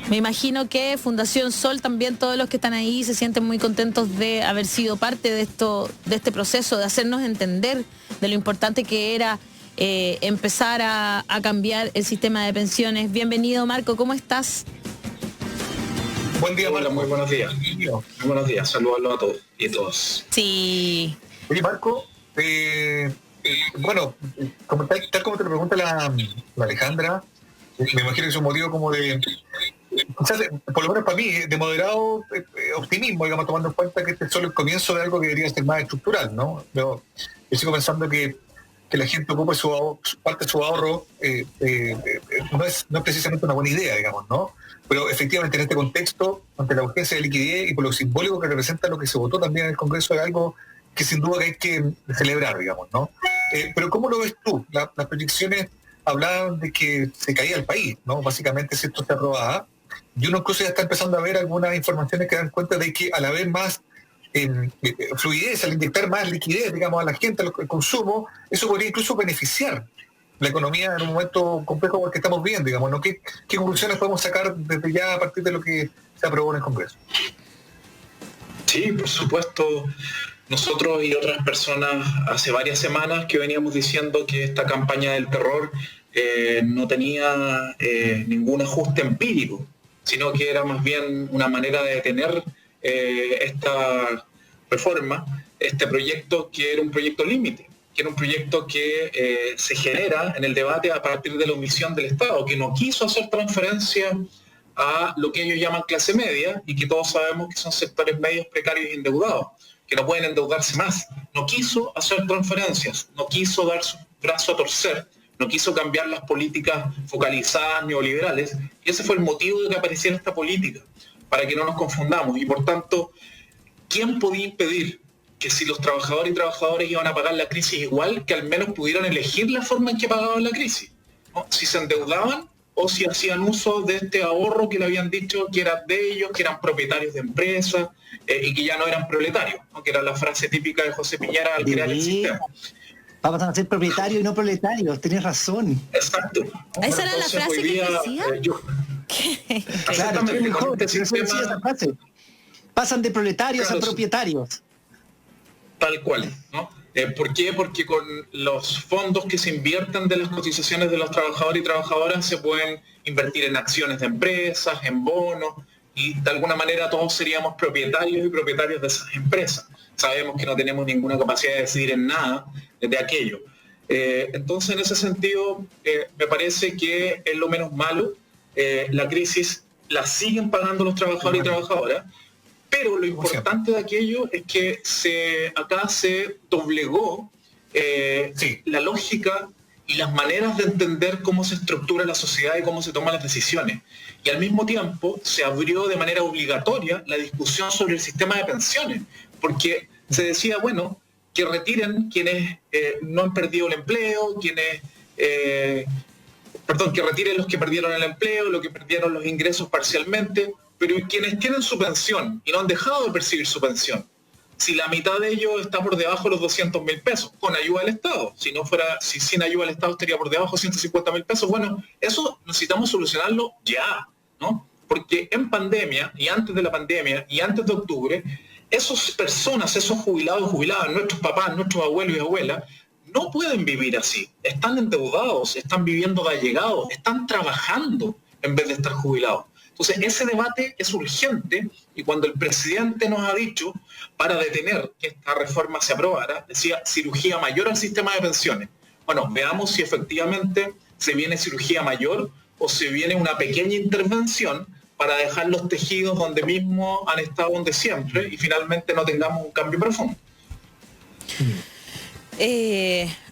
Me imagino que Fundación Sol también, todos los que están ahí se sienten muy contentos de haber sido parte de este proceso, de hacernos entender de lo importante que era empezar a cambiar el sistema de pensiones. Bienvenido, Marco, ¿cómo estás? Buen día, Marco. Muy buenos días. Muy buenos días, saludos a todos y a todos. Sí. Oye, Marco, bueno, tal como te lo pregunta la Alejandra, me imagino que es un motivo como de, quizás, por lo menos para mí, de moderado optimismo, digamos, tomando en cuenta que este es solo el comienzo de algo que debería ser más estructural, ¿no? Yo sigo pensando que la gente ocupe parte de su ahorro no es precisamente una buena idea, digamos, ¿no? Pero efectivamente en este contexto, ante la urgencia de liquidez y por lo simbólico que representa lo que se votó también en el Congreso, es algo que sin duda que hay que celebrar, digamos, ¿no? Pero ¿cómo lo ves tú? Las proyecciones hablaban de que se caía el país, ¿no? Básicamente si esto se aprobaba, y uno incluso ya está empezando a ver algunas informaciones que dan cuenta de que al haber más fluidez, al inyectar más liquidez, digamos, a la gente, al consumo, eso podría incluso beneficiar la economía en un momento complejo como el que estamos viendo, digamos, ¿no? ¿Qué conclusiones podemos sacar desde ya a partir de lo que se aprobó en el Congreso? Sí, por supuesto. Nosotros y otras personas hace varias semanas que veníamos diciendo que esta campaña del terror no tenía ningún ajuste empírico, sino que era más bien una manera de detener esta reforma, este proyecto que era un proyecto límite, que era un proyecto que se genera en el debate a partir de la omisión del Estado, que no quiso hacer transferencia a lo que ellos llaman clase media y que todos sabemos que son sectores medios precarios y endeudados, que no pueden endeudarse más. No quiso hacer transferencias, no quiso dar su brazo a torcer, no quiso cambiar las políticas focalizadas neoliberales, y ese fue el motivo de que apareciera esta política, para que no nos confundamos. Y por tanto, ¿quién podía impedir que si los trabajadores y trabajadoras iban a pagar la crisis igual, que al menos pudieran elegir la forma en que pagaban la crisis, ¿no? Si se endeudaban o si hacían uso de este ahorro que le habían dicho que era de ellos, que eran propietarios de empresas y que ya no eran proletarios, ¿no? Que era la frase típica de José Piñera al crear el sistema. Vamos a ser propietarios y no proletarios, tenés razón. Exacto. ¿Esa era la frase que decía? Claro, estoy mejor, esa frase. Pasan de proletarios a propietarios. Tal cual, ¿no? ¿Por qué? Porque con los fondos que se invierten de las cotizaciones de los trabajadores y trabajadoras se pueden invertir en acciones de empresas, en bonos, y de alguna manera todos seríamos propietarios y propietarios de esas empresas. Sabemos que no tenemos ninguna capacidad de decidir en nada de aquello. Entonces, en ese sentido, me parece que es lo menos malo. La crisis la siguen pagando los trabajadores y trabajadoras, pero lo importante de aquello es que acá se doblegó la lógica y las maneras de entender cómo se estructura la sociedad y cómo se toman las decisiones. Y al mismo tiempo se abrió de manera obligatoria la discusión sobre el sistema de pensiones, porque se decía, bueno, que retiren quienes no han perdido el empleo, que retiren los que perdieron el empleo, los que perdieron los ingresos parcialmente, pero quienes tienen su pensión y no han dejado de percibir su pensión, si la mitad de ellos está por debajo de los 200.000 pesos, con ayuda del Estado, si sin ayuda del Estado estaría por debajo de 150.000 pesos, bueno, eso necesitamos solucionarlo ya, ¿no? Porque en pandemia, y antes de la pandemia, y antes de octubre, esas personas, esos jubilados y jubiladas, nuestros papás, nuestros abuelos y abuelas, no pueden vivir así. Están endeudados, están viviendo de allegados, están trabajando en vez de estar jubilados. Entonces, ese debate es urgente, y cuando el presidente nos ha dicho, para detener que esta reforma se aprobara, decía cirugía mayor al sistema de pensiones. Bueno, veamos si efectivamente se viene cirugía mayor o se viene una pequeña intervención para dejar los tejidos donde mismo han estado donde siempre y finalmente no tengamos un cambio profundo.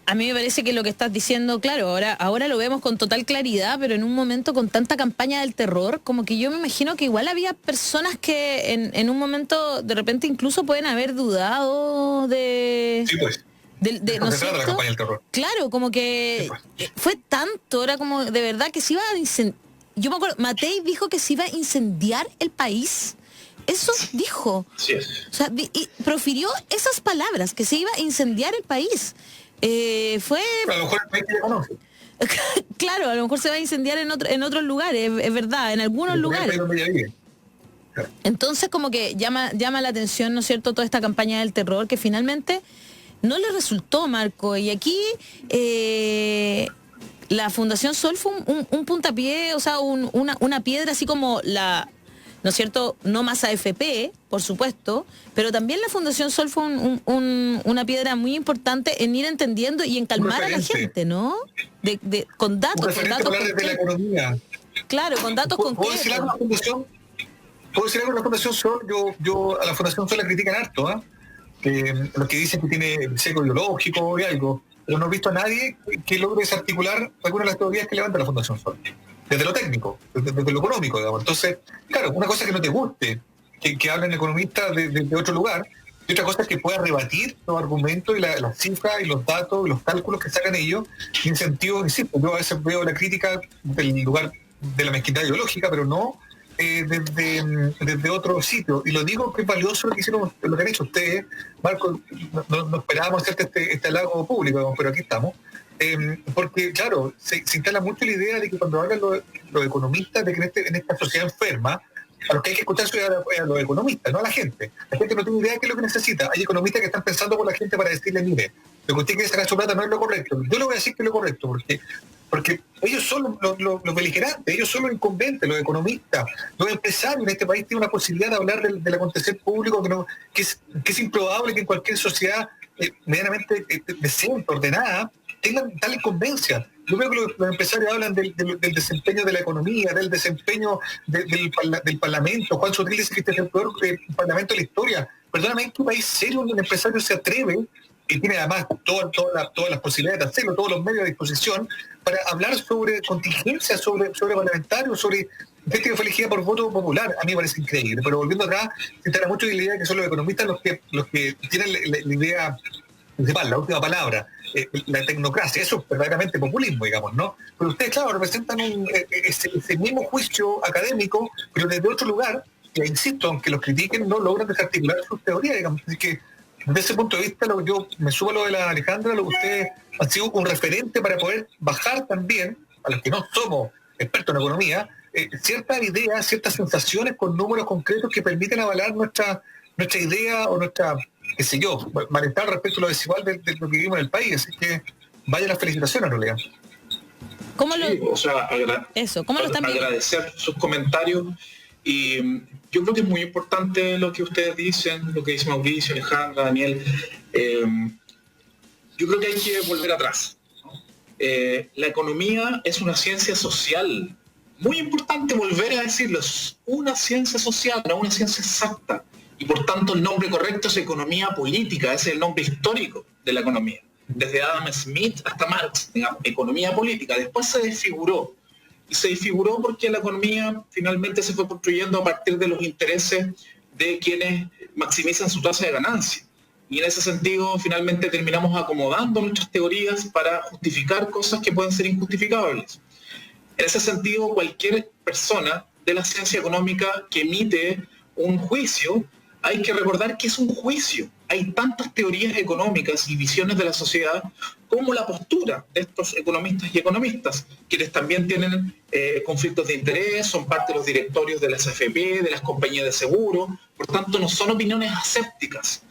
A mí me parece que lo que estás diciendo, claro, ahora lo vemos con total claridad, pero en un momento con tanta campaña del terror, como que yo me imagino que igual había personas que en un momento de repente incluso pueden haber dudado de... Sí, pues. ¿No es cierto? La campaña del terror. Claro, como que fue tanto, era como de verdad que se iba a incendiar. Yo me acuerdo, Matei dijo que se iba a incendiar el país. Eso dijo. Sí. O sea, y profirió esas palabras, que se iba a incendiar el país. Fue... A lo mejor el país que ya conoce. Claro, a lo mejor se va a incendiar en otros lugares, es verdad, en algunos lugares. Entonces como que llama la atención, ¿no es cierto?, toda esta campaña del terror que finalmente no le resultó, Marco. Y aquí la Fundación Sol fue un puntapié, o sea, una piedra así como la, ¿no es cierto?, no más AFP, por supuesto, pero también la Fundación Sol fue una piedra muy importante en ir entendiendo y en calmar a la gente, ¿no? Con datos de la economía. Claro, con datos concretos. ¿Puedo decir algo de la Fundación Sol? Yo a la Fundación Sol la critican harto, ¿eh? Los que dicen que tiene seco ideológico y algo, pero no he visto a nadie que logre desarticular alguna de las teorías que levanta la Fundación Sol, desde lo técnico, desde lo económico, digamos. Entonces, claro, una cosa es que no te guste, que hablen economistas de otro lugar, y otra cosa es que pueda rebatir los argumentos y las cifras y los datos y los cálculos que sacan ellos, en sentido, insisto, yo a veces veo la crítica del lugar de la mezquindad ideológica, pero no desde otro sitio. Y lo digo que es valioso lo que hicieron, lo que han hecho ustedes, Marco. No esperábamos hacerte este halago público, digamos, pero aquí estamos. Porque, claro, se instala mucho la idea de que cuando hablan los economistas, de que en esta sociedad enferma, a los que hay que escuchar a los economistas, no a la gente. La gente no tiene idea de qué es lo que necesita. Hay economistas que están pensando por la gente para decirle, mire, lo que usted quiere sacar su plata no es lo correcto. Yo le voy a decir que es lo correcto, porque ellos son los beligerantes, ellos son los incumbentes, los economistas, los empresarios en este país tienen una posibilidad de hablar del acontecer público que es improbable que en cualquier sociedad medianamente decente, ordenada, tengan tal incumbencia. Yo veo que los empresarios hablan del desempeño de la economía, del desempeño del Parlamento. Juan Sotil dice que este es el peor Parlamento de la historia. Perdóname, ¿en qué país serio un empresario se atreve, y tiene además todas las posibilidades de hacerlo, todos los medios a disposición, para hablar sobre contingencia, sobre parlamentarios, sobre este que fue elegida por voto popular? A mí me parece increíble. Pero volviendo acá, se trata mucho de la idea de que son los economistas los que tienen la idea principal, la última palabra, la tecnocracia. Eso es verdaderamente populismo, digamos, ¿no? Pero ustedes, claro, representan ese mismo juicio académico, pero desde otro lugar, que insisto, aunque los critiquen, no logran desarticular sus teorías, digamos. Así que, desde ese punto de vista, yo me subo a lo de la Alejandra, lo que ustedes han sido un referente para poder bajar también, a los que no somos expertos en economía, ciertas ideas, ciertas sensaciones con números concretos que permiten avalar nuestra idea o nuestra, qué sé yo, malestar respecto a lo desigual de lo que vivimos en el país. Así que vaya las felicitaciones, en realidad. ¿Cómo lo están viendo? Agradecer sus comentarios. Y yo creo que es muy importante lo que ustedes dicen, lo que dice Mauricio, Alejandra, Daniel. Yo creo que hay que volver atrás, ¿no? La economía es una ciencia social. Muy importante volver a decirlo, es una ciencia social, no una ciencia exacta. Y por tanto el nombre correcto es economía política, ese es el nombre histórico de la economía. Desde Adam Smith hasta Marx, digamos, economía política. Después se desfiguró. Y se desfiguró porque la economía finalmente se fue construyendo a partir de los intereses de quienes maximizan su tasa de ganancia. Y en ese sentido, finalmente terminamos acomodando nuestras teorías para justificar cosas que pueden ser injustificables. En ese sentido, cualquier persona de la ciencia económica que emite un juicio, hay que recordar que es un juicio. Hay tantas teorías económicas y visiones de la sociedad como la postura de estos economistas y economistas, quienes también tienen conflictos de interés, son parte de los directorios de las AFP, de las compañías de seguro, por tanto no son opiniones asépticas.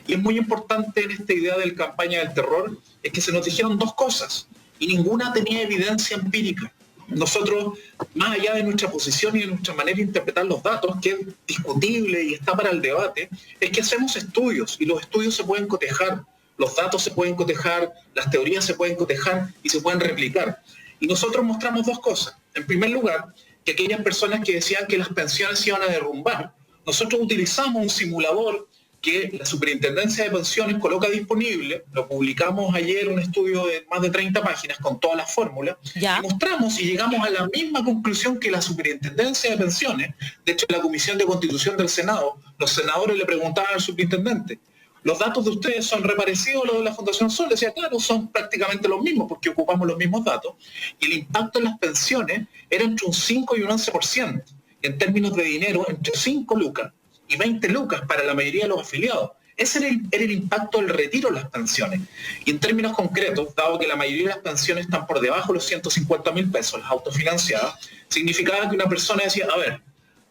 Y es muy importante en esta idea del campaña del terror, es que se nos dijeron dos cosas, y ninguna tenía evidencia empírica. Nosotros, más allá de nuestra posición y de nuestra manera de interpretar los datos, que es discutible y está para el debate, es que hacemos estudios, y los estudios se pueden cotejar, los datos se pueden cotejar, las teorías se pueden cotejar y se pueden replicar. Y nosotros mostramos dos cosas. En primer lugar, que aquellas personas que decían que las pensiones se iban a derrumbar, nosotros utilizamos un simulador que la Superintendencia de Pensiones coloca disponible. Lo publicamos ayer, un estudio de más de 30 páginas con todas las fórmulas, y mostramos y llegamos a la misma conclusión que la Superintendencia de Pensiones. De hecho, en la Comisión de Constitución del Senado, los senadores le preguntaban al superintendente, ¿los datos de ustedes son reparecidos a los de la Fundación Sol? Decía, claro, son prácticamente los mismos porque ocupamos los mismos datos. Y el impacto en las pensiones era entre un 5 y un 11%. En términos de dinero, entre 5 lucas y 20 lucas para la mayoría de los afiliados. Ese era el impacto del retiro de las pensiones. Y en términos concretos, dado que la mayoría de las pensiones están por debajo de los 150.000 pesos, las autofinanciadas, significaba que una persona decía, a ver,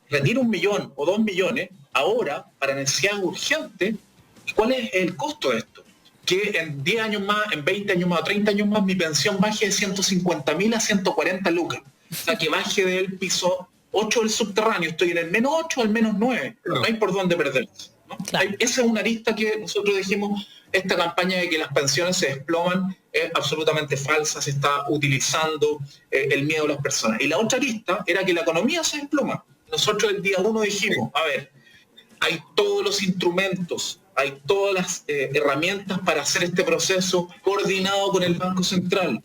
retiro 1 millón o 2 millones ahora para necesidades urgentes, ¿y cuál es el costo de esto? Que en 10 años más, en 20 años más, 30 años más, mi pensión baje de 150.000 a 140 lucas. O sea, que baje del piso 8 del subterráneo, estoy en el menos 8 al menos 9. No hay por dónde perderse, ¿no? Claro. Esa es una arista que nosotros dijimos, esta campaña de que las pensiones se desploman es absolutamente falsa, se está utilizando el miedo de las personas. Y la otra arista era que la economía se desploma. Nosotros el día 1 dijimos, a ver, hay todos los instrumentos, hay todas las herramientas para hacer este proceso coordinado con el Banco Central,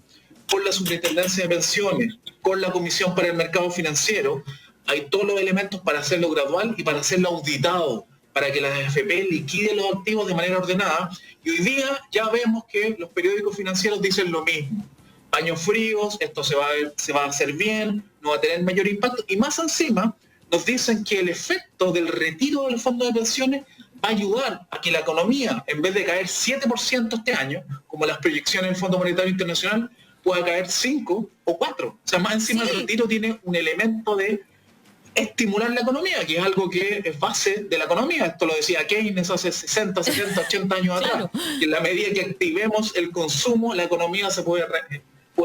con la Superintendencia de Pensiones, con la Comisión para el Mercado Financiero. Hay todos los elementos para hacerlo gradual y para hacerlo auditado, para que las AFP liquiden los activos de manera ordenada. Y hoy día ya vemos que los periódicos financieros dicen lo mismo. Paños fríos, esto se va a hacer bien, no va a tener mayor impacto. Y más encima nos dicen que el efecto del retiro del fondo de pensiones va a ayudar a que la economía, en vez de caer 7% este año, como las proyecciones del Fondo Monetario Internacional, pueda caer 5 o 4. O sea, más encima el retiro tiene un elemento de estimular la economía, que es algo que es base de la economía. Esto lo decía Keynes hace 60, 70, 80 años atrás. Que en la medida que activemos el consumo, la economía se puede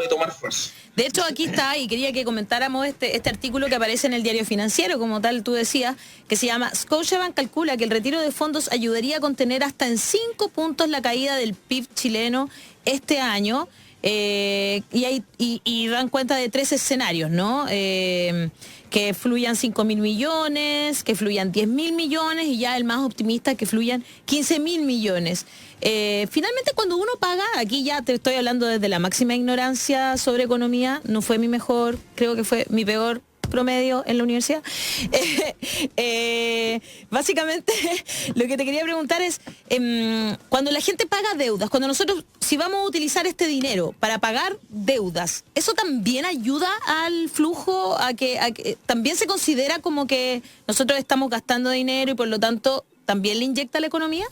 tomar fuerza. De hecho, aquí está, y quería que comentáramos este artículo que aparece en el Diario Financiero, como tal tú decías, que se llama Scotiabank calcula que el retiro de fondos ayudaría a contener hasta en 5 puntos la caída del PIB chileno este año. Y dan cuenta de 3 escenarios, ¿no? Que fluyan 5.000 millones, que fluyan 10.000 millones y ya el más optimista que fluyan 15.000 millones. Finalmente, cuando uno paga, aquí ya te estoy hablando desde la máxima ignorancia sobre economía, no fue mi mejor, creo que fue mi peor promedio en la universidad. Básicamente, lo que te quería preguntar es, cuando la gente paga deudas, cuando nosotros, si vamos a utilizar este dinero para pagar deudas, ¿eso también ayuda al flujo, a que también se considera como que nosotros estamos gastando dinero y por lo tanto también le inyecta a la economía?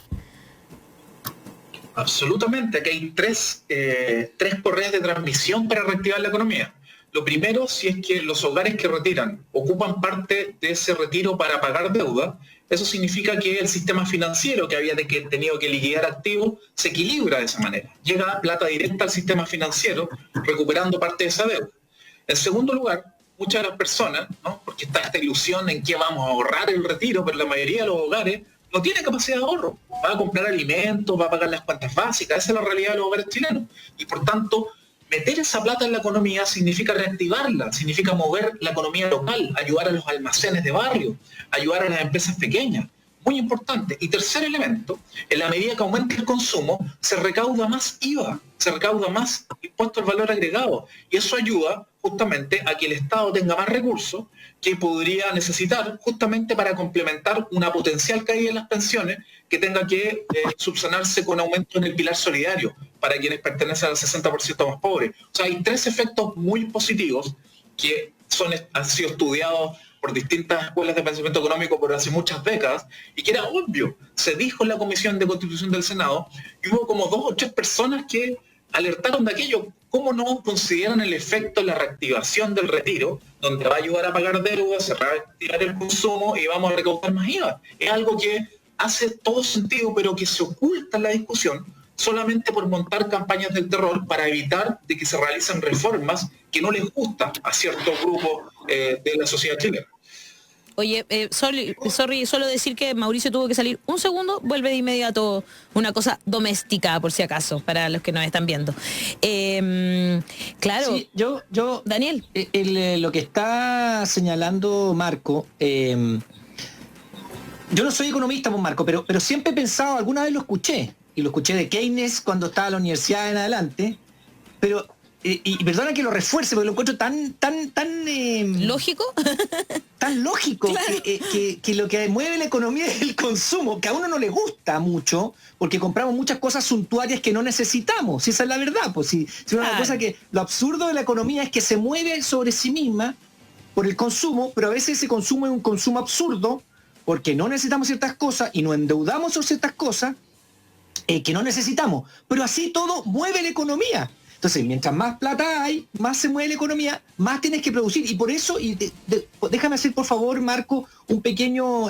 Absolutamente, aquí hay tres correas de transmisión para reactivar la economía. Lo primero, si es que los hogares que retiran ocupan parte de ese retiro para pagar deuda, eso significa que el sistema financiero que había tenido que liquidar activos se equilibra de esa manera. Llega plata directa al sistema financiero recuperando parte de esa deuda. En segundo lugar, muchas de las personas, ¿no? Porque está esta ilusión en que vamos a ahorrar el retiro, pero la mayoría de los hogares no tiene capacidad de ahorro. Va a comprar alimentos, va a pagar las cuentas básicas. Esa es la realidad de los hogares chilenos. Y por tanto, meter esa plata en la economía significa reactivarla, significa mover la economía local, ayudar a los almacenes de barrio, ayudar a las empresas pequeñas. Muy importante. Y tercer elemento, en la medida que aumenta el consumo, se recauda más IVA, se recauda más impuesto al valor agregado. Y eso ayuda justamente a que el Estado tenga más recursos que podría necesitar justamente para complementar una potencial caída en las pensiones que tenga que subsanarse con aumento en el pilar solidario para quienes pertenecen al 60% más pobres. O sea, hay 3 efectos muy positivos que han sido estudiados por distintas escuelas de pensamiento económico por hace muchas décadas, y que era obvio. Se dijo en la Comisión de Constitución del Senado, y hubo como 2 o 3 personas que alertaron de aquello. ¿Cómo no consideran el efecto de la reactivación del retiro, donde va a ayudar a pagar deudas, se va a reactivar el consumo y vamos a recaudar más IVA? Es algo que hace todo sentido, pero que se oculta en la discusión solamente por montar campañas del terror para evitar de que se realicen reformas que no les gustan a ciertos grupos de la sociedad chilena. Oye, sorry, solo decir que Mauricio tuvo que salir un segundo, vuelve de inmediato, una cosa doméstica, por si acaso, para los que nos están viendo. Claro, sí, yo Daniel. Lo que está señalando Marco, yo no soy economista, pues, Marco, pero siempre he pensado, alguna vez lo escuché, y lo escuché de Keynes cuando estaba en la universidad en adelante, pero... Y perdona que lo refuerce, porque lo encuentro tan ¿lógico? Tan lógico, claro. que lo que mueve la economía es el consumo, que a uno no le gusta mucho, porque compramos muchas cosas suntuarias que no necesitamos, si esa es la verdad. Pues si una cosa que lo absurdo de la economía es que se mueve sobre sí misma por el consumo, pero a veces ese consumo es un consumo absurdo, porque no necesitamos ciertas cosas y nos endeudamos por ciertas cosas que no necesitamos. Pero así todo mueve la economía. Entonces, mientras más plata hay, más se mueve la economía, más tienes que producir. Y por eso, déjame hacer, por favor, Marco, un pequeño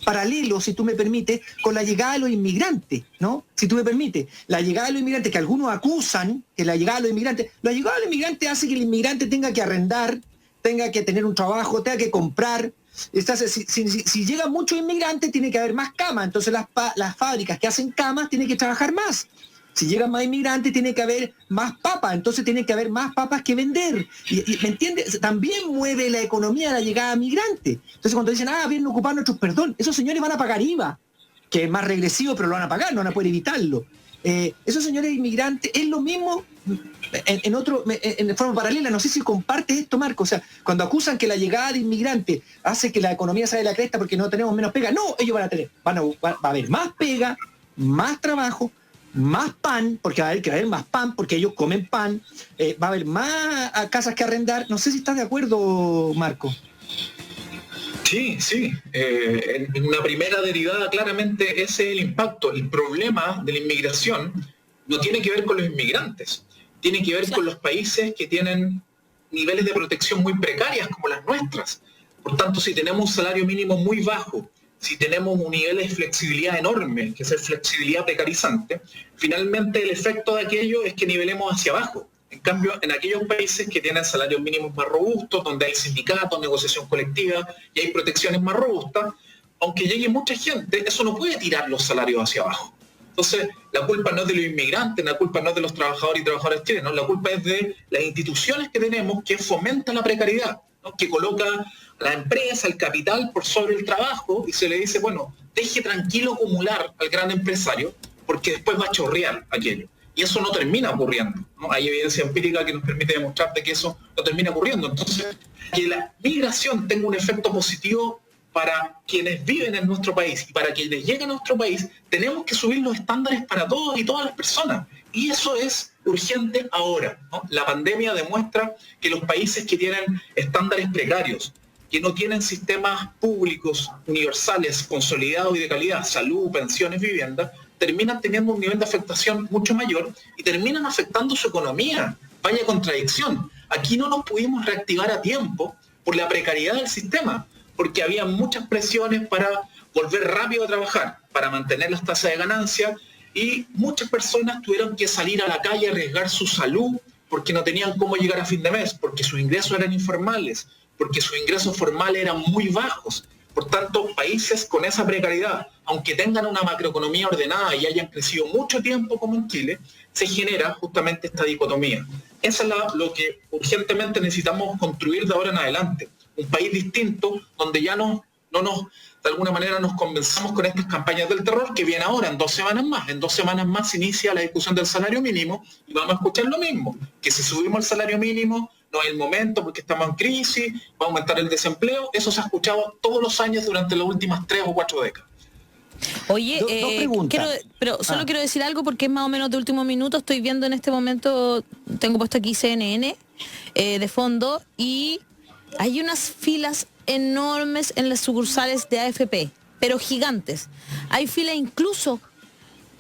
paralelo, si tú me permites, con la llegada de los inmigrantes, ¿no? Si tú me permites. La llegada de los inmigrantes, que algunos acusan que la llegada de los inmigrantes hace que el inmigrante tenga que arrendar, tenga que tener un trabajo, tenga que comprar. Si llegan muchos inmigrantes, tiene que haber más camas. Entonces las fábricas que hacen camas tienen que trabajar más. Si llegan más inmigrantes, tiene que haber más papas, entonces tiene que haber más papas que vender. Y ¿me entiendes? También mueve la economía la llegada de migrantes. Entonces cuando dicen, vienen a ocupar nuestros, perdón, esos señores van a pagar IVA, que es más regresivo, pero lo van a pagar, no van a poder evitarlo. Esos señores inmigrantes es lo mismo en forma paralela. No sé si comparte esto, Marco. O sea, cuando acusan que la llegada de inmigrantes hace que la economía salga de la cresta porque no tenemos menos pega, no, ellos va a haber más pega, más trabajo, más pan, porque va a haber más pan, porque ellos comen pan, va a haber más casas que arrendar. No sé si estás de acuerdo, Marco. Sí. En una primera derivada, claramente ese es el impacto. El problema de la inmigración no tiene que ver con los inmigrantes, tiene que ver con los países que tienen niveles de protección muy precarias como las nuestras. Por tanto, si tenemos un salario mínimo muy bajo, si tenemos un nivel de flexibilidad enorme, que es flexibilidad precarizante, finalmente el efecto de aquello es que nivelemos hacia abajo. En cambio, en aquellos países que tienen salarios mínimos más robustos, donde hay sindicatos, negociación colectiva y hay protecciones más robustas, aunque llegue mucha gente, eso no puede tirar los salarios hacia abajo. Entonces, la culpa no es de los inmigrantes, la culpa no es de los trabajadores y trabajadoras chilenos, la culpa es de las instituciones que tenemos que fomentan la precariedad, ¿no? Que coloca la empresa, el capital por sobre el trabajo y se le dice, bueno, deje tranquilo acumular al gran empresario porque después va a chorrear aquello. Y eso no termina ocurriendo, ¿no? Hay evidencia empírica que nos permite demostrarte que eso no termina ocurriendo. Entonces, que la migración tenga un efecto positivo para quienes viven en nuestro país y para quienes llegan a nuestro país, tenemos que subir los estándares para todos y todas las personas. Y eso es urgente ahora, ¿no? La pandemia demuestra que los países que tienen estándares precarios, que no tienen sistemas públicos universales, consolidados y de calidad, salud, pensiones, vivienda, terminan teniendo un nivel de afectación mucho mayor y terminan afectando su economía. Vaya contradicción. Aquí no nos pudimos reactivar a tiempo por la precariedad del sistema, porque había muchas presiones para volver rápido a trabajar, para mantener las tasas de ganancia, y muchas personas tuvieron que salir a la calle a arriesgar su salud porque no tenían cómo llegar a fin de mes, porque sus ingresos eran informales, porque sus ingresos formales eran muy bajos. Por tanto, países con esa precariedad, aunque tengan una macroeconomía ordenada y hayan crecido mucho tiempo como en Chile, se genera justamente esta dicotomía. Eso es lo que urgentemente necesitamos construir de ahora en adelante. Un país distinto donde ya no nos, de alguna manera, nos convenzamos con estas campañas del terror que viene ahora en 2 semanas más. En 2 semanas más se inicia la discusión del salario mínimo y vamos a escuchar lo mismo, que si subimos el salario mínimo no es el momento porque estamos en crisis, va a aumentar el desempleo. Eso se ha escuchado todos los años durante las últimas 3 o 4 décadas. Oye, solo quiero decir algo porque es más o menos de último minuto. Estoy viendo en este momento, tengo puesto aquí CNN de fondo, y hay unas filas enormes en las sucursales de AFP, pero gigantes. Hay fila incluso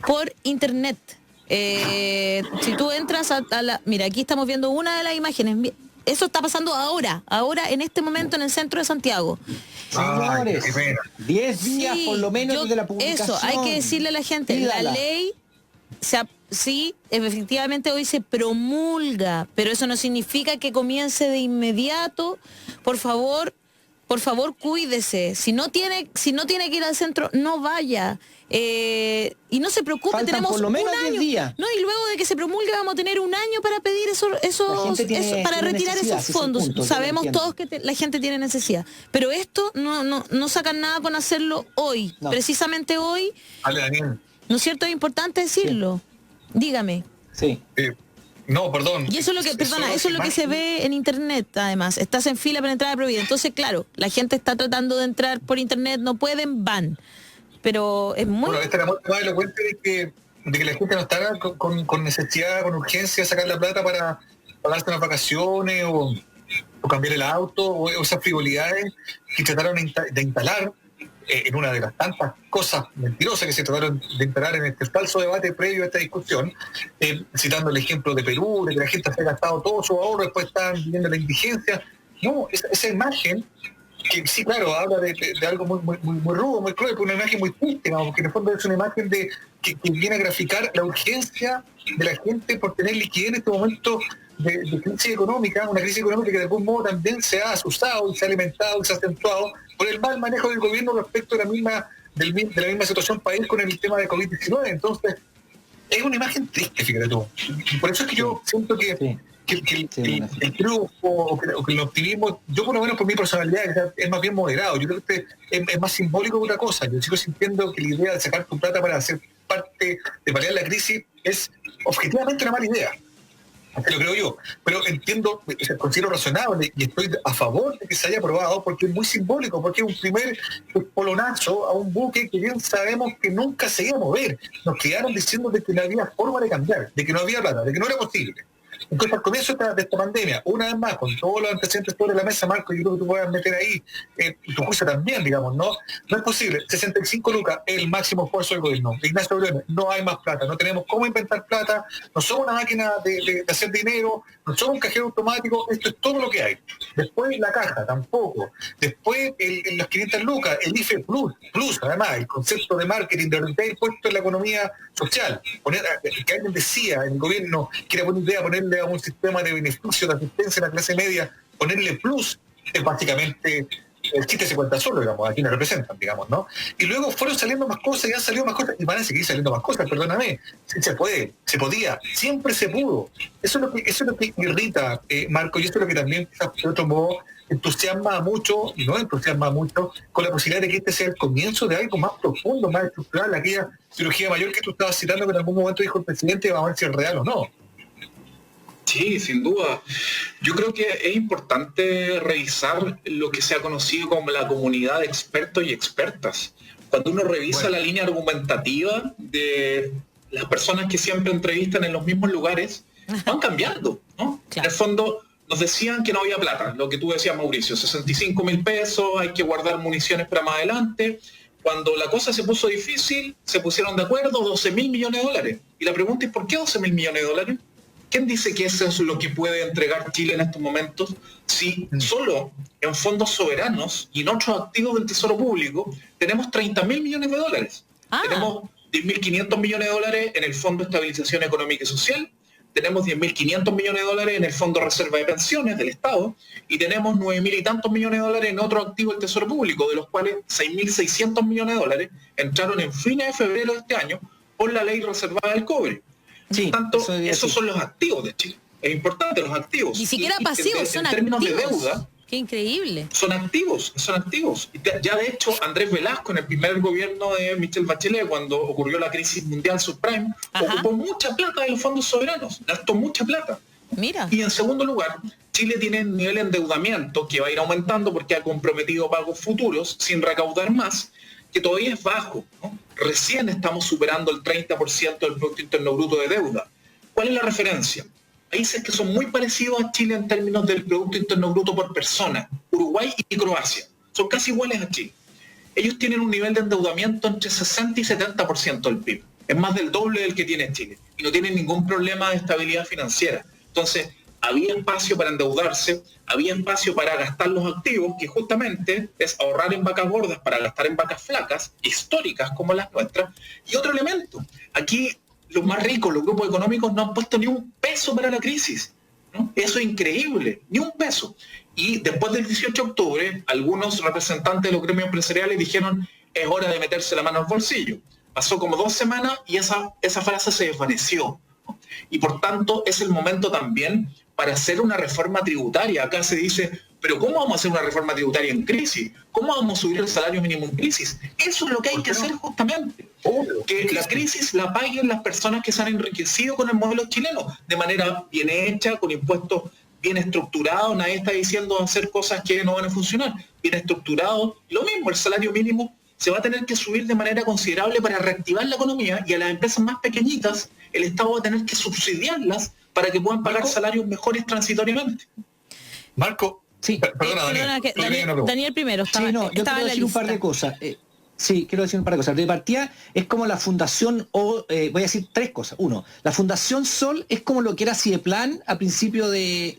por internet. Si tú entras mira, aquí estamos viendo una de las imágenes. Eso está pasando ahora en este momento en el centro de Santiago. Señores, 10 días por lo menos desde la publicación. Eso, hay que decirle a la gente, la ley, sí, efectivamente hoy se promulga, pero eso no significa que comience de inmediato. Por favor, cuídese. Si no tiene que ir al centro, no vaya. Y no se preocupe, faltan tenemos por lo menos un año. 10 días. No, y luego de que se promulgue vamos a tener un año para pedir para retirar esos fondos. Sabemos todos que la gente tiene necesidad. Pero esto no sacan nada con hacerlo hoy. No. Precisamente hoy. Dale, Daniel. ¿No es cierto? Es importante decirlo. Sí. Dígame. Sí. No, perdón. Y eso es lo que, eso es lo que se ve en internet, además. Estás en fila para entrar a Providencia. Entonces, claro, la gente está tratando de entrar por internet, no pueden, van. Pero es muy... Bueno, esta era mucho más elocuente de que la gente no está con necesidad, con urgencia de sacar la plata para pagarse unas vacaciones o cambiar el auto, o esas frivolidades que trataron de instalar en una de las tantas cosas mentirosas que se trataron de instalar en este falso debate previo a esta discusión, citando el ejemplo de Perú, de que la gente se ha gastado todo su ahorro, después están viviendo la indigencia. No, esa imagen, que sí, claro, habla de algo muy rudo, muy cruel, pero una imagen muy triste, porque en el fondo es una imagen que viene a graficar la urgencia de la gente por tener liquidez en este momento de crisis económica, una crisis económica que de algún modo también se ha asusado y se ha alimentado y se ha acentuado por el mal manejo del gobierno respecto de la misma situación país con el tema de COVID-19. Entonces, es una imagen triste, fíjate tú. Y por eso es que yo siento que el triunfo o que el optimismo, yo por lo menos por mi personalidad es más bien moderado. Yo creo que es más simbólico que otra cosa. Yo sigo sintiendo que la idea de sacar tu plata para hacer parte de paliar la crisis es objetivamente una mala idea. Lo creo yo, pero entiendo, considero razonable y estoy a favor de que se haya aprobado porque es muy simbólico, porque es un primer polonazo a un buque que bien sabemos que nunca se iba a mover. Nos quedaron diciendo de que no había forma de cambiar, de que no había plata, de que no era posible. Entonces, al comienzo de esta pandemia, una vez más, con todos los antecedentes sobre la mesa, Marco, yo creo que tú puedas meter ahí tu juicio también, digamos, ¿no? No es posible. 65 lucas, el máximo esfuerzo del gobierno. Ignacio Briones, no hay más plata, no tenemos cómo inventar plata, no somos una máquina de hacer dinero, no somos un cajero automático, esto es todo lo que hay. Después la caja, tampoco. Después las 500 lucas, el IFE Plus, además, el concepto de marketing, de retail puesto en la economía social. Que alguien decía, el gobierno, que era buena idea ponerle a un sistema de beneficio, de asistencia a la clase media, ponerle plus, es básicamente el chiste se cuenta solo, digamos, aquí nos representan, digamos, ¿no? Y luego fueron saliendo más cosas, y han salido más cosas, y van a seguir saliendo más cosas, perdóname. Sí, se puede, se podía, siempre se pudo. Eso es lo que irrita, Marco, y eso es lo que también, de otro modo, entusiasma mucho, y no entusiasma mucho, con la posibilidad de que este sea el comienzo de algo más profundo, más estructural, aquella cirugía mayor que tú estabas citando, que en algún momento dijo el presidente, vamos a ver si es real o no. Sí, sin duda. Yo creo que es importante revisar lo que se ha conocido como la comunidad de expertos y expertas. Cuando uno revisa la línea argumentativa de las personas que siempre entrevistan en los mismos lugares, van cambiando, ¿no? Claro. En el fondo nos decían que no había plata, lo que tú decías, Mauricio, 65.000 pesos, hay que guardar municiones para más adelante. Cuando la cosa se puso difícil, se pusieron de acuerdo, 12.000 millones de dólares. Y la pregunta es, ¿por qué 12.000 millones de dólares? ¿Quién dice que eso es lo que puede entregar Chile en estos momentos? Si solo en fondos soberanos y en otros activos del Tesoro Público tenemos 30.000 millones de dólares. Tenemos 10.500 millones de dólares en el Fondo de Estabilización Económica y Social, tenemos 10.500 millones de dólares en el Fondo de Reserva de Pensiones del Estado y tenemos 9.000 y tantos millones de dólares en otro activo del Tesoro Público, de los cuales 6.600 millones de dólares entraron en fines de febrero de este año por la ley reservada del cobre. Sí, por tanto, esos son los activos de Chile. Es importante, los activos. Ni siquiera pasivos, son activos. En términos de deuda, qué increíble. Son activos. Ya de hecho, Andrés Velasco, en el primer gobierno de Michelle Bachelet, cuando ocurrió la crisis mundial subprime, ocupó mucha plata de los fondos soberanos, gastó mucha plata. Mira. Y en segundo lugar, Chile tiene un nivel de endeudamiento que va a ir aumentando porque ha comprometido pagos futuros sin recaudar más, que todavía es bajo, ¿no? Recién estamos superando el 30% del Producto Interno Bruto de deuda. ¿Cuál es la referencia? Países que son muy parecidos a Chile en términos del Producto Interno Bruto por persona, Uruguay y Croacia, son casi iguales a Chile. Ellos tienen un nivel de endeudamiento entre 60 y 70% del PIB. Es más del doble del que tiene Chile. Y no tienen ningún problema de estabilidad financiera. Entonces, había espacio para endeudarse, había espacio para gastar los activos, que justamente es ahorrar en vacas gordas para gastar en vacas flacas, históricas como las nuestras. Y otro elemento, aquí los más ricos, los grupos económicos, no han puesto ni un peso para la crisis, ¿no? Eso es increíble, ni un peso. Y después del 18 de octubre, algunos representantes de los gremios empresariales dijeron, es hora de meterse la mano al bolsillo. Pasó como 2 semanas y esa frase se desvaneció, ¿no? Y por tanto es el momento también para hacer una reforma tributaria. Acá se dice, pero ¿cómo vamos a hacer una reforma tributaria en crisis? ¿Cómo vamos a subir el salario mínimo en crisis? Eso es lo que hay que hacer justamente. Que la crisis la paguen las personas que se han enriquecido con el modelo chileno, de manera bien hecha, con impuestos bien estructurados. Nadie está diciendo hacer cosas que no van a funcionar. Bien estructurados. Lo mismo, el salario mínimo se va a tener que subir de manera considerable para reactivar la economía, y a las empresas más pequeñitas el Estado va a tener que subsidiarlas para que puedan pagar salarios mejores transitoriamente. Marco, sí. Perdona, Daniel primero. Yo quiero decir un par de cosas. Sí, quiero decir un par de cosas. De partida es como la Fundación, voy a decir tres cosas. Uno, la Fundación Sol es como lo que era Cideplan a principio del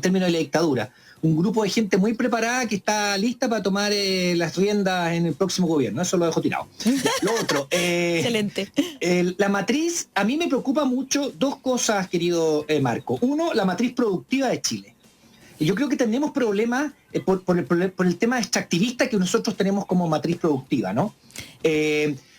término de la dictadura. Un grupo de gente muy preparada que está lista para tomar las riendas en el próximo gobierno. Eso lo dejo tirado. Lo otro, excelente. La matriz, a mí me preocupa mucho dos cosas, querido Marco. Uno, la matriz productiva de Chile. Y yo creo que tenemos problemas por el tema extractivista que nosotros tenemos como matriz productiva, ¿no?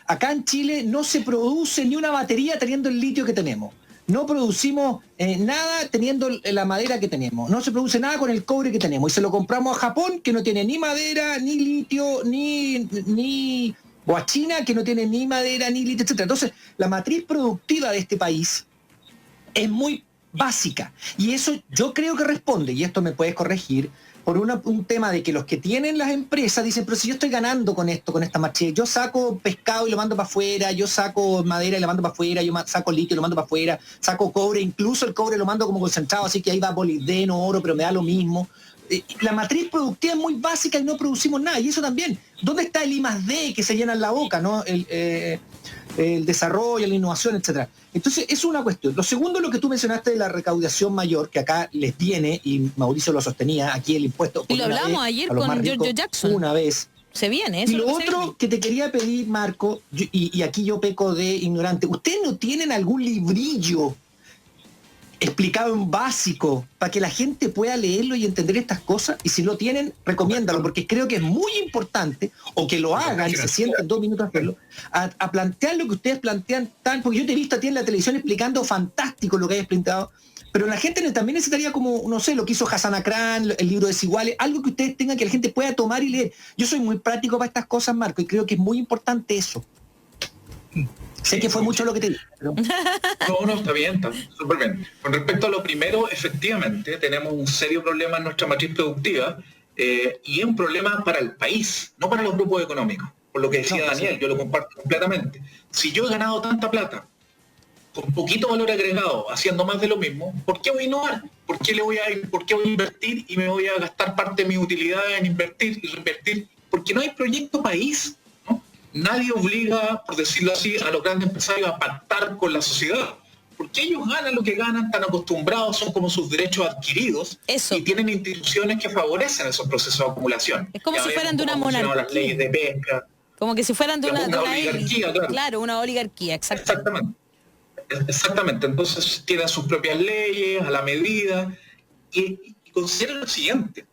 Acá en Chile no se produce ni una batería teniendo el litio que tenemos. No producimos nada teniendo la madera que tenemos. No se produce nada con el cobre que tenemos. Y se lo compramos a Japón, que no tiene ni madera, ni litio, o a China, que no tiene ni madera, ni litio, etc. Entonces, la matriz productiva de este país es muy básica. Y eso yo creo que responde, y esto me puedes corregir, por un tema de que los que tienen las empresas dicen, pero si yo estoy ganando con esto, con esta matriz, yo saco pescado y lo mando para afuera, yo saco madera y lo mando para afuera, yo saco litio y lo mando para afuera, saco cobre, incluso el cobre lo mando como concentrado, así que ahí va molibdeno, oro, pero me da lo mismo. La matriz productiva es muy básica y no producimos nada. Y eso también, ¿dónde está el I+D que se llena en la boca, ¿no? El desarrollo, la innovación, etcétera. Entonces, eso es una cuestión. Lo segundo, lo que tú mencionaste de la recaudación mayor, que acá les viene, y Mauricio lo sostenía, aquí el impuesto. Y lo hablamos ayer con Giorgio Jackson. Una vez. Se viene, eso. Y lo otro que te quería pedir, Marco, y aquí yo peco de ignorante, ¿ustedes no tienen algún librillo explicado en básico para que la gente pueda leerlo y entender estas cosas? Y si lo tienen, recomiéndalo, porque creo que es muy importante, o que lo hagan y se sienten 2 minutos a hacerlo, a plantear lo que ustedes plantean, porque yo te he visto a ti en la televisión explicando fantástico lo que hayas planteado, pero la gente también necesitaría, como, no sé, lo que hizo Hassan Akran, el libro Desiguales, algo que ustedes tengan que la gente pueda tomar y leer. Yo soy muy práctico para estas cosas, Marco, y creo que es muy importante eso. Sé que fue mucho lo que te dije, pero... No, está bien, está súper bien. Con respecto a lo primero, efectivamente, tenemos un serio problema en nuestra matriz productiva, y es un problema para el país, no para los grupos económicos. Por lo que decía Daniel, yo lo comparto completamente. Si yo he ganado tanta plata, con poquito valor agregado, haciendo más de lo mismo, ¿por qué voy a innovar? ¿Por qué voy a invertir y me voy a gastar parte de mi utilidad en invertir y reinvertir? Porque no hay proyecto país. Nadie obliga, por decirlo así, a los grandes empresarios a pactar con la sociedad, porque ellos ganan lo que ganan, están acostumbrados, son como sus derechos adquiridos. Eso. Y tienen instituciones que favorecen esos procesos de acumulación. Es como si fueran de una monarquía. Las leyes de pesca. Como que si fueran de una oligarquía, claro, una oligarquía, exactamente. Exactamente. Entonces tienen sus propias leyes a la medida, y consideren lo siguiente.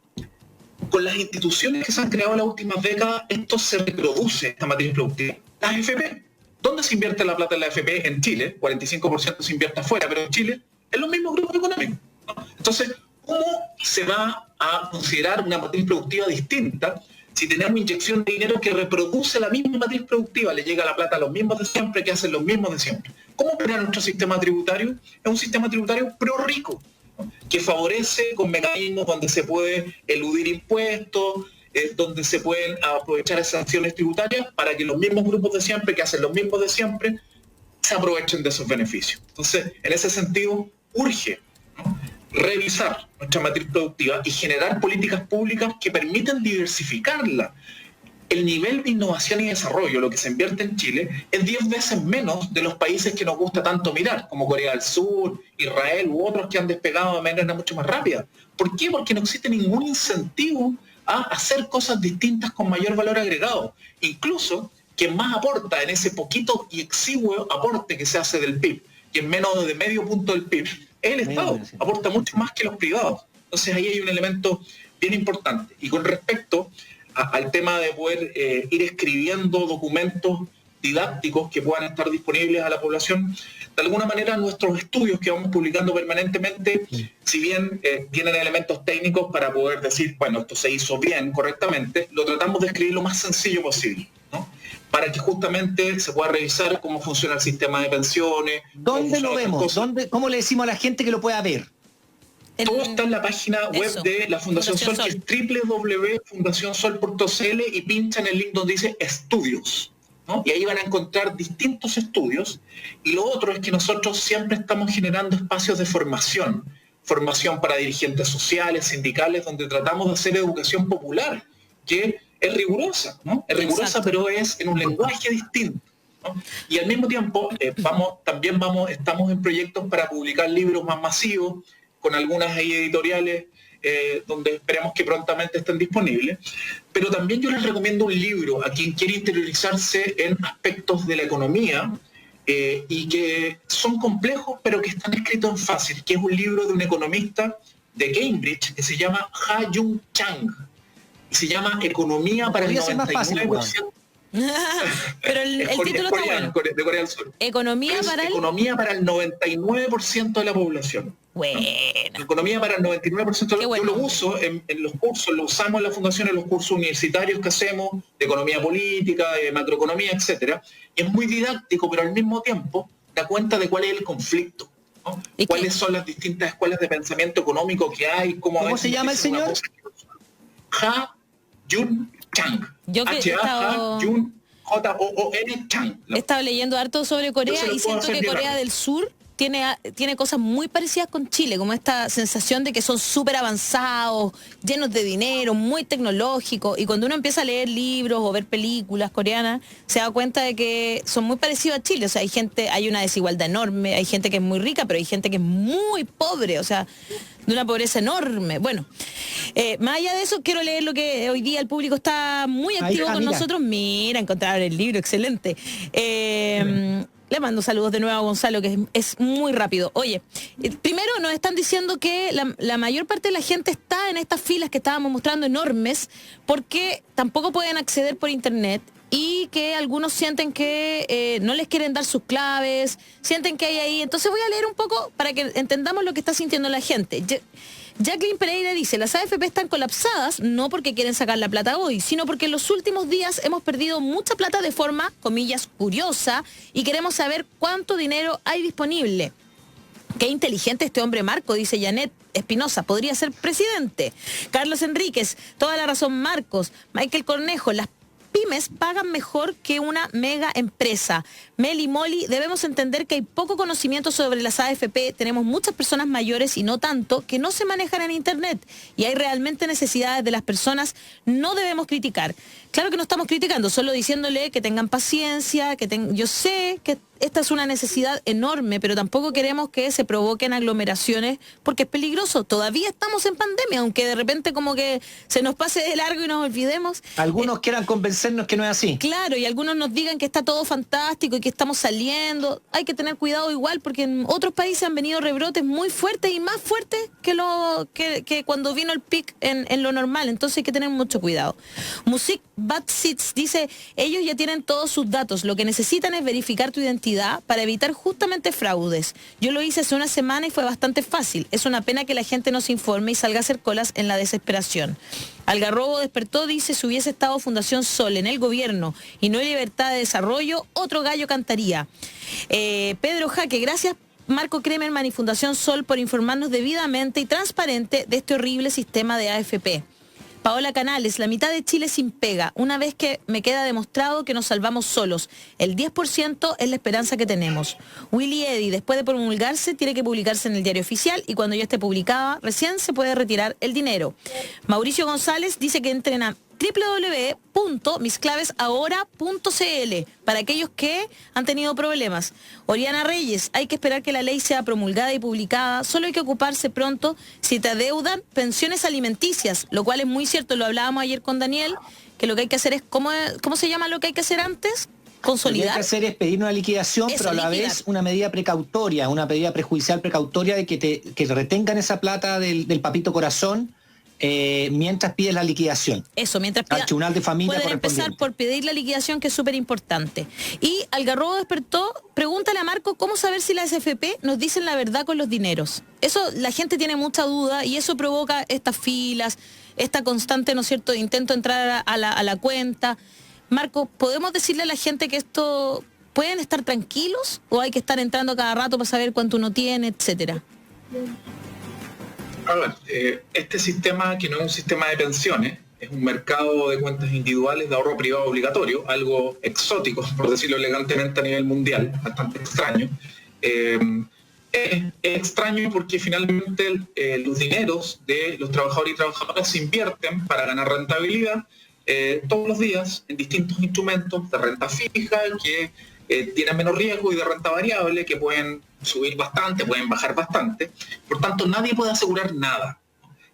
Con las instituciones que se han creado en las últimas décadas, esto se reproduce, esta matriz productiva. Las AFP. ¿Dónde se invierte la plata en la AFP? En Chile, 45% se invierte afuera, pero en Chile, en los mismos grupos económicos, ¿no? Entonces, ¿cómo se va a considerar una matriz productiva distinta si tenemos inyección de dinero que reproduce la misma matriz productiva? Le llega la plata a los mismos de siempre, que hacen los mismos de siempre. ¿Cómo opera nuestro sistema tributario? Es un sistema tributario pro-rico, que favorece con mecanismos donde se puede eludir impuestos, donde se pueden aprovechar esas acciones tributarias para que los mismos grupos de siempre, que hacen los mismos de siempre, se aprovechen de esos beneficios. Entonces, en ese sentido, urge, ¿no?, revisar nuestra matriz productiva y generar políticas públicas que permitan diversificarla. El nivel de innovación y desarrollo, lo que se invierte en Chile, es 10 veces menos de los países que nos gusta tanto mirar, como Corea del Sur, Israel u otros que han despegado de manera mucho más rápida. ¿Por qué? Porque no existe ningún incentivo a hacer cosas distintas con mayor valor agregado. Incluso, quien más aporta en ese poquito y exiguo aporte que se hace del PIB, y en menos de medio punto del PIB, es el Estado. Aporta mucho más que los privados. Entonces ahí hay un elemento bien importante. Y con respecto al tema de poder ir escribiendo documentos didácticos que puedan estar disponibles a la población, de alguna manera nuestros estudios que vamos publicando permanentemente, si bien tienen elementos técnicos para poder decir, bueno, esto se hizo bien, correctamente, lo tratamos de escribir lo más sencillo posible, ¿no?, para que justamente se pueda revisar cómo funciona el sistema de pensiones. ¿Dónde lo vemos? ¿Cómo le decimos a la gente que lo pueda ver? Todo está en la página web de la Fundación Sol, que es www.fundacionsol.cl, y pinchan el link donde dice estudios, ¿no? Y ahí van a encontrar distintos estudios. Y lo otro es que nosotros siempre estamos generando espacios de formación para dirigentes sociales, sindicales, donde tratamos de hacer educación popular, que es rigurosa, ¿no? Es rigurosa, Exacto. pero es en un lenguaje distinto, ¿no? Y al mismo tiempo estamos en proyectos para publicar libros más masivos, con algunas ahí editoriales donde esperemos que prontamente estén disponibles. Pero también yo les recomiendo un libro a quien quiere interiorizarse en aspectos de la economía, y que son complejos, pero que están escritos en fácil, que es un libro de un economista de Cambridge que se llama Ha-Joon Chang. Se llama Economía para el 99%. Pero el título está bueno. De Corea del Sur. Economía para el 99% de la población. Bueno. Economía para el 99% de la bueno. Yo lo uso en los cursos, lo usamos en la fundación, en los cursos universitarios que hacemos, de economía política, de macroeconomía, etcétera. Y es muy didáctico, pero al mismo tiempo da cuenta de cuál es el conflicto, ¿no? Cuáles son las distintas escuelas de pensamiento económico que hay, ¿Cómo se llama el señor? Ha-Joon Chang. Yo que H-A-Joon J-O-O-N Chang. he estado leyendo harto sobre Corea y siento que Corea del Sur tiene cosas muy parecidas con Chile, como esta sensación de que son súper avanzados, llenos de dinero, muy tecnológicos, y cuando uno empieza a leer libros o ver películas coreanas, se da cuenta de que son muy parecidos a Chile. O sea, hay una desigualdad enorme, hay gente que es muy rica, pero hay gente que es muy pobre, o sea, de una pobreza enorme. Bueno, más allá de eso, quiero leer lo que hoy día el público está muy activo con nosotros. Mira, encontrar el libro, excelente. Le mando saludos de nuevo a Gonzalo, que es muy rápido. Oye, primero nos están diciendo que la mayor parte de la gente está en estas filas que estábamos mostrando enormes, porque tampoco pueden acceder por internet, y que algunos sienten que no les quieren dar sus claves, sienten que hay ahí. Entonces voy a leer un poco para que entendamos lo que está sintiendo la gente. Jacqueline Pereira dice, las AFP están colapsadas no porque quieren sacar la plata hoy, sino porque en los últimos días hemos perdido mucha plata de forma, comillas, curiosa, y queremos saber cuánto dinero hay disponible. Qué inteligente este hombre Marco, dice Janet Espinosa, podría ser presidente. Carlos Enríquez, toda la razón Marcos. Michael Cornejo, las pymes pagan mejor que una mega empresa. Meli Molly, debemos entender que hay poco conocimiento sobre las AFP, tenemos muchas personas mayores y no tanto, que no se manejan en internet, y hay realmente necesidades de las personas, no debemos criticar. Claro que no estamos criticando, solo diciéndole que tengan paciencia, yo sé que esta es una necesidad enorme, pero tampoco queremos que se provoquen aglomeraciones porque es peligroso. Todavía estamos en pandemia, aunque de repente como que se nos pase de largo y nos olvidemos. Algunos quieran convencernos que no es así. Claro, y algunos nos digan que está todo fantástico y que estamos saliendo. Hay que tener cuidado igual, porque en otros países han venido rebrotes muy fuertes y más fuertes que cuando vino el pic en lo normal. Entonces hay que tener mucho cuidado. Music Bad Seats dice, ellos ya tienen todos sus datos, lo que necesitan es verificar tu identidad para evitar justamente fraudes. Yo lo hice hace una semana y fue bastante fácil. Es una pena que la gente no se informe y salga a hacer colas en la desesperación. Algarrobo despertó, dice, si hubiese estado Fundación Sol en el gobierno y no hay libertad de desarrollo, otro gallo cantaría. Pedro Jaque, gracias Marco Kremerman y Fundación Sol por informarnos debidamente y transparente de este horrible sistema de AFP. Paola Canales, la mitad de Chile sin pega, una vez que me queda demostrado que nos salvamos solos. El 10% es la esperanza que tenemos. Willy Eddy, después de promulgarse, tiene que publicarse en el diario oficial y cuando ya esté publicada, recién se puede retirar el dinero. Mauricio González dice que entren a www.misclavesahora.cl para aquellos que han tenido problemas. Oriana Reyes, hay que esperar que la ley sea promulgada y publicada, solo hay que ocuparse pronto si te adeudan pensiones alimenticias, lo cual es muy cierto, lo hablábamos ayer con Daniel, que lo que hay que hacer es, ¿cómo se llama lo que hay que hacer antes? Consolidar. Lo que hay que hacer es pedir una liquidación, eso, pero a la vez una medida precautoria, una medida prejudicial precautoria de que retengan esa plata del papito corazón, mientras pide la liquidación. Eso, mientras al Tribunal de Familia pueden empezar por pedir la liquidación, que es súper importante. Y Algarrobo despertó, pregúntale a Marco cómo saber si las AFP nos dicen la verdad con los dineros. Eso, la gente tiene mucha duda y eso provoca estas filas, esta constante, ¿no es cierto?, intento de entrar a la cuenta. Marco, ¿podemos decirle a la gente que esto pueden estar tranquilos o hay que estar entrando cada rato para saber cuánto uno tiene, etcétera? A ver, este sistema, que no es un sistema de pensiones, es un mercado de cuentas individuales de ahorro privado obligatorio, algo exótico, por decirlo elegantemente, a nivel mundial, bastante extraño. Es extraño porque finalmente los dineros de los trabajadores y trabajadoras se invierten para ganar rentabilidad, todos los días en distintos instrumentos de renta fija que tienen menos riesgo y de renta variable que pueden subir bastante, pueden bajar bastante. Por tanto, nadie puede asegurar nada.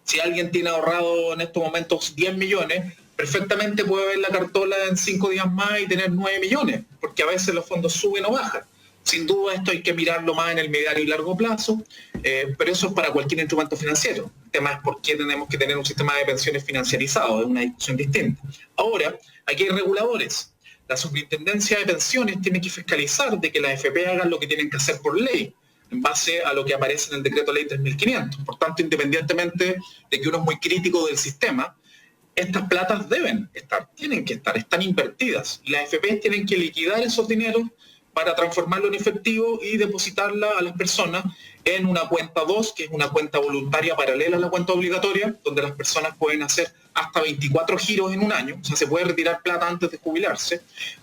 Si alguien tiene ahorrado en estos momentos 10 millones, perfectamente puede ver la cartola en 5 días más y tener 9 millones, porque a veces los fondos suben o bajan. Sin duda esto hay que mirarlo más en el mediano y largo plazo, pero eso es para cualquier instrumento financiero. El tema es por qué tenemos que tener un sistema de pensiones financiarizado, es una discusión distinta. Ahora, aquí hay reguladores. La Superintendencia de Pensiones tiene que fiscalizar de que las AFP hagan lo que tienen que hacer por ley, en base a lo que aparece en el Decreto Ley 3500. Por tanto, independientemente de que uno es muy crítico del sistema, estas platas deben estar, tienen que estar, están invertidas. Y las AFP tienen que liquidar esos dineros para transformarlo en efectivo y depositarla a las personas en una cuenta 2, que es una cuenta voluntaria paralela a la cuenta obligatoria, donde las personas pueden hacer hasta 24 giros en un año, o sea, se puede retirar plata antes de jubilarse,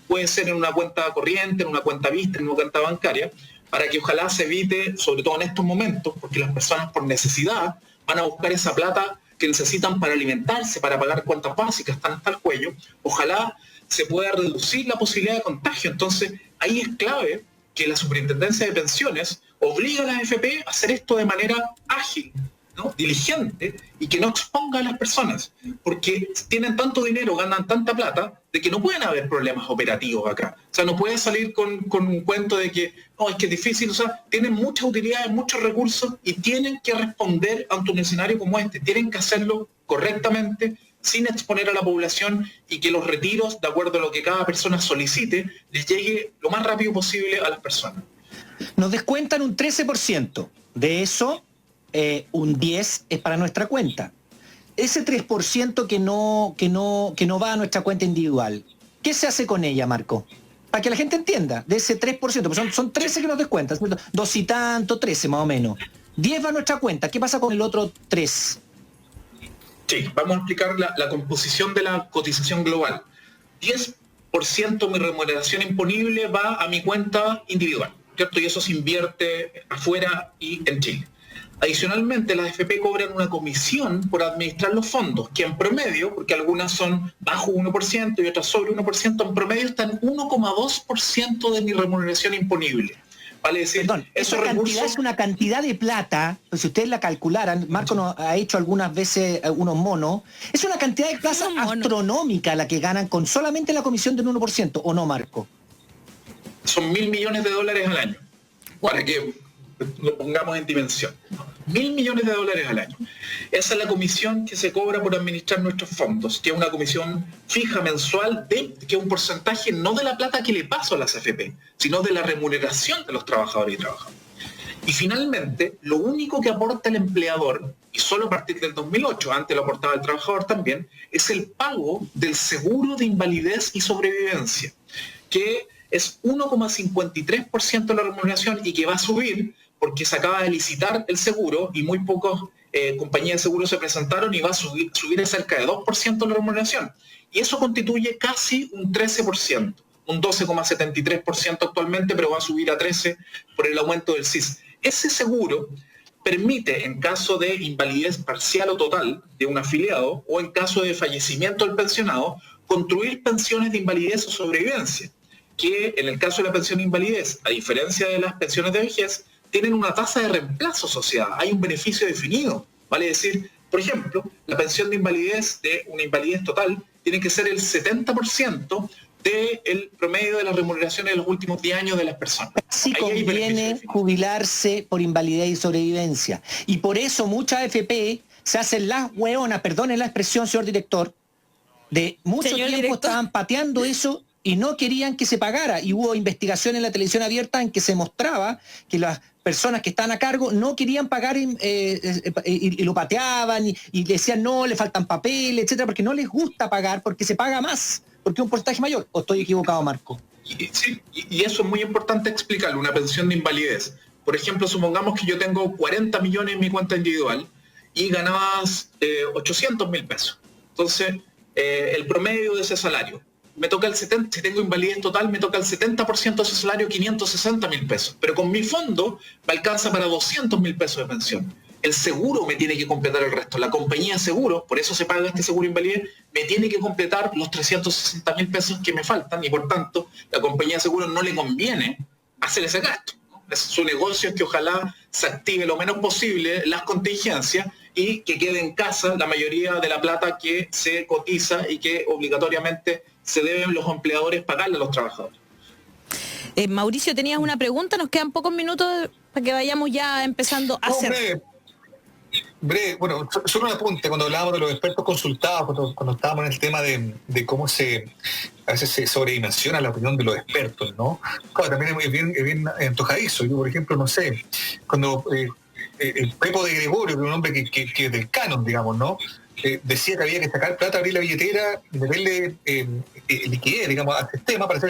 puede ser en una cuenta corriente, en una cuenta vista, en una cuenta bancaria, para que ojalá se evite, sobre todo en estos momentos, porque las personas por necesidad van a buscar esa plata que necesitan para alimentarse, para pagar cuentas básicas, están hasta el cuello, ojalá se pueda reducir la posibilidad de contagio. Entonces, ahí es clave que la Superintendencia de Pensiones obliga a las AFP a hacer esto de manera ágil, ¿no? Diligente, y que no exponga a las personas, porque tienen tanto dinero, ganan tanta plata, de que no pueden haber problemas operativos acá. O sea, no puede salir con un cuento de que, no, es que es difícil, o sea, tienen muchas utilidades, muchos recursos, y tienen que responder ante un escenario como este, tienen que hacerlo correctamente, sin exponer a la población, y que los retiros, de acuerdo a lo que cada persona solicite, les llegue lo más rápido posible a las personas. Nos descuentan un 13%. De eso, un 10% es para nuestra cuenta. Ese 3% que no va a nuestra cuenta individual, ¿qué se hace con ella, Marco? Para que la gente entienda, de ese 3%, porque son 13 que nos descuentan, ¿cierto? 2 y tanto, 13 más o menos. 10 va a nuestra cuenta, ¿qué pasa con el otro 3%? Sí, vamos a explicar la composición de la cotización global. 10% de mi remuneración imponible va a mi cuenta individual, ¿cierto? Y eso se invierte afuera y en Chile. Adicionalmente, las AFP cobran una comisión por administrar los fondos, que en promedio, porque algunas son bajo 1% y otras sobre 1%, en promedio están 1,2% de mi remuneración imponible. Vale decir, perdón, esa cantidad es una cantidad de plata, pues si ustedes la calcularan, Marco nos ha hecho algunas veces unos monos, es una cantidad de plata astronómica la que ganan con solamente la comisión del 1%, ¿o no, Marco? Son $1.000 millones al año, para que lo pongamos en dimensión. $1.000 millones al año. Esa es la comisión que se cobra por administrar nuestros fondos, que es una comisión fija mensual, que es un porcentaje no de la plata que le paso a las AFP, sino de la remuneración de los trabajadores y trabajadoras. Y finalmente, lo único que aporta el empleador, y solo a partir del 2008, antes lo aportaba el trabajador también, es el pago del seguro de invalidez y sobrevivencia, que es 1,53% de la remuneración y que va a subir porque se acaba de licitar el seguro y muy pocas compañías de seguro se presentaron, y va a subir a cerca de 2% la remuneración. Y eso constituye casi un 13%, un 12,73% actualmente, pero va a subir a 13% por el aumento del CIS. Ese seguro permite, en caso de invalidez parcial o total de un afiliado o en caso de fallecimiento del pensionado, construir pensiones de invalidez o sobrevivencia, que en el caso de la pensión de invalidez, a diferencia de las pensiones de vejez, tienen una tasa de reemplazo asociada, hay un beneficio definido. Vale decir, por ejemplo, la pensión de invalidez, de una invalidez total, tiene que ser el 70% del promedio de las remuneraciones de los últimos 10 años de las personas. Sí conviene jubilarse por invalidez y sobrevivencia. Y por eso muchas AFP se hacen las hueonas, perdone la expresión, señor director, de mucho tiempo estaban pateando eso y no querían que se pagara. Y hubo investigación en la televisión abierta en que se mostraba que las personas que están a cargo no querían pagar y lo pateaban y decían no, le faltan papeles, etcétera, porque no les gusta pagar, porque se paga más, porque es un porcentaje mayor. ¿O estoy equivocado, Marco? Sí, y eso es muy importante explicarlo, una pensión de invalidez. Por ejemplo, supongamos que yo tengo 40 millones en mi cuenta individual y ganabas 800 mil pesos. Entonces, el promedio de ese salario, me toca el 70%, si tengo invalidez total, me toca el 70% de ese salario, 560 mil pesos. Pero con mi fondo me alcanza para 200 mil pesos de pensión. el seguro me tiene que completar el resto. La compañía de seguro, por eso se paga este seguro invalidez, me tiene que completar los 360.000 pesos que me faltan y por tanto la compañía de seguro no le conviene hacer ese gasto. Su negocio es que ojalá se active lo menos posible las contingencias y que quede en casa la mayoría de la plata que se cotiza y que obligatoriamente se deben los empleadores pagarle a los trabajadores. Mauricio, tenías una pregunta, nos quedan pocos minutos para que vayamos ya empezando a hacer. Breve, bueno, solo un apunte, cuando hablábamos de los expertos consultados, cuando estábamos en el tema de cómo a veces se sobredimensiona la opinión de los expertos, ¿no? Claro, también es bien antojadizo. Yo, por ejemplo, no sé, cuando el Pepo de Gregorio, que es un hombre que es del canon, digamos, ¿no? Decía que había que sacar plata, abrir la billetera, meterle liquidez, digamos, al sistema para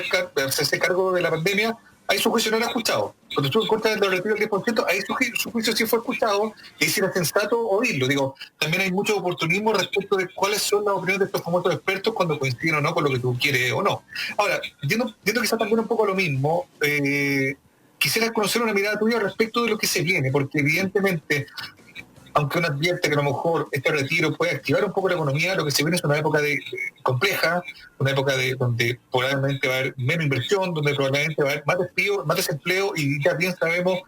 hacerse cargo de la pandemia. Ahí su juicio no lo ha escuchado. Cuando estuvo en contra del retiro del 10%, ahí su juicio sí fue escuchado y si era sensato oírlo. Digo, también hay mucho oportunismo respecto de cuáles son las opiniones de estos famosos expertos cuando coinciden o no con lo que tú quieres o no. Ahora, yendo quizás también un poco a lo mismo, quisiera conocer una mirada tuya respecto de lo que se viene, porque evidentemente, aunque uno advierte que a lo mejor este retiro puede activar un poco la economía, lo que se viene es una época compleja, una época donde probablemente va a haber menos inversión, donde probablemente va a haber más despido, más desempleo, y ya bien sabemos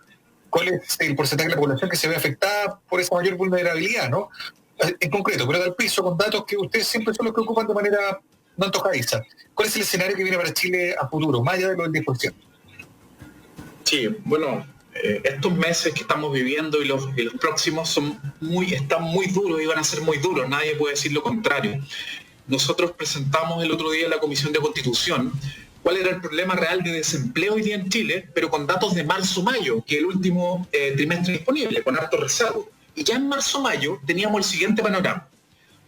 cuál es el porcentaje de la población que se ve afectada por esa mayor vulnerabilidad, ¿no? En concreto, pero al piso, con datos que ustedes siempre son los que ocupan de manera no antojadiza. ¿Cuál es el escenario que viene para Chile a futuro, más allá de lo del 10%? Sí, bueno, estos meses que estamos viviendo y los próximos están muy duros y van a ser muy duros, nadie puede decir lo contrario. Nosotros presentamos el otro día en la Comisión de Constitución cuál era el problema real de desempleo hoy día en Chile, pero con datos de marzo-mayo, que es el último trimestre disponible, con harto rezago. Y ya en marzo-mayo teníamos el siguiente panorama: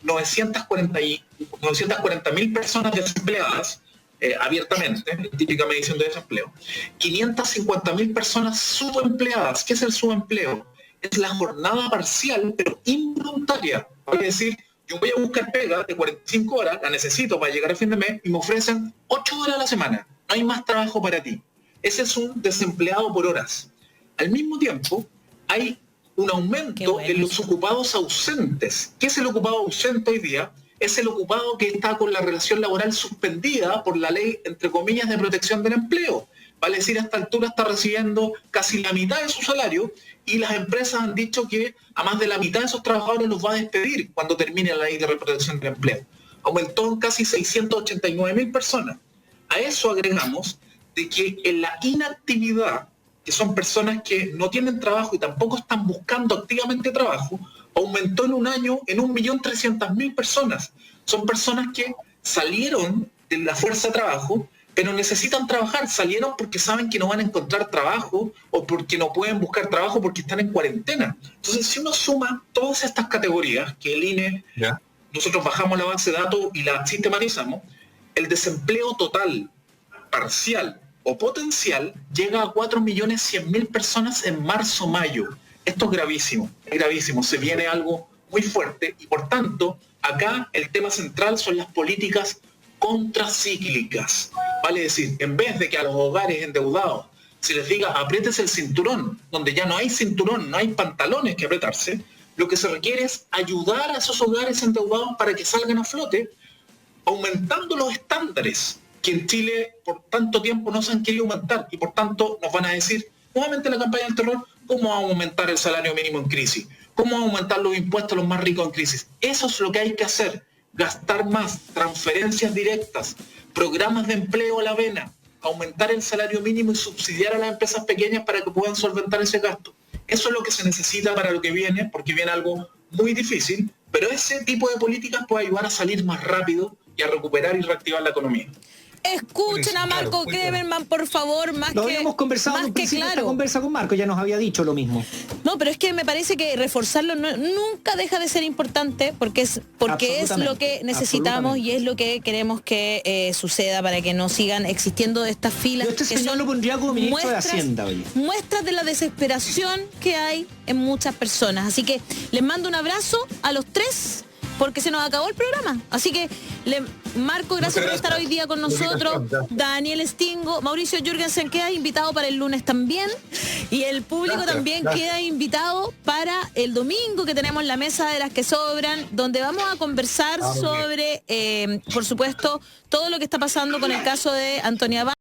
940.000 personas desempleadas, abiertamente, típica medición de desempleo, 550.000 personas subempleadas. ¿Qué es el subempleo? Es la jornada parcial, pero involuntaria. Es decir, yo voy a buscar pega de 45 horas, la necesito para llegar a fin de mes, y me ofrecen 8 horas a la semana. No hay más trabajo para ti. Ese es un desempleado por horas. Al mismo tiempo, hay un aumento en los ocupados ausentes. ¿Qué es el ocupado ausente hoy día? Es el ocupado que está con la relación laboral suspendida por la ley, entre comillas, de protección del empleo. Vale decir, a esta altura está recibiendo casi la mitad de su salario y las empresas han dicho que a más de la mitad de esos trabajadores los va a despedir cuando termine la ley de protección del empleo. Aumentó en casi 689.000 personas. A eso agregamos de que en la inactividad, que son personas que no tienen trabajo y tampoco están buscando activamente trabajo, aumentó en un año en 1.300.000 personas. Son personas que salieron de la fuerza de trabajo, pero necesitan trabajar. Salieron porque saben que no van a encontrar trabajo o porque no pueden buscar trabajo porque están en cuarentena. Entonces, si uno suma todas estas categorías que el INE, nosotros bajamos la base de datos y la sistematizamos, el desempleo total, parcial o potencial, llega a 4.100.000 personas en marzo-mayo. Esto es gravísimo, se viene algo muy fuerte y por tanto acá el tema central son las políticas contracíclicas. Vale decir, en vez de que a los hogares endeudados se les diga apriétese el cinturón, donde ya no hay cinturón, no hay pantalones que apretarse, lo que se requiere es ayudar a esos hogares endeudados para que salgan a flote, aumentando los estándares que en Chile por tanto tiempo no se han querido aumentar y por tanto nos van a decir nuevamente la campaña del terror: ¿cómo aumentar el salario mínimo en crisis? ¿Cómo aumentar los impuestos a los más ricos en crisis? Eso es lo que hay que hacer. Gastar más, transferencias directas, programas de empleo a la vena, aumentar el salario mínimo y subsidiar a las empresas pequeñas para que puedan solventar ese gasto. Eso es lo que se necesita para lo que viene, porque viene algo muy difícil, pero ese tipo de políticas puede ayudar a salir más rápido y a recuperar y reactivar la economía. Escuchen a Marco Kremerman, por favor, Lo habíamos conversado en principio, esta conversa con Marco, ya nos había dicho lo mismo. No, pero es que me parece que reforzarlo nunca deja de ser importante porque es lo que necesitamos y es lo que queremos que suceda para que no sigan existiendo estas filas. Yo señor lo pondría como ministro de Hacienda, oye. Muestras de la desesperación que hay en muchas personas. Así que les mando un abrazo a los tres. porque se nos acabó el programa. Así que, Marco, gracias por estar hoy día con nosotros. Daniel Stingo, Mauricio Jürgensen queda invitado para el lunes también. Y el público también queda invitado para el domingo, que tenemos la mesa de las que sobran, donde vamos a conversar sobre, por supuesto, todo lo que está pasando con el caso de Antonia Abad.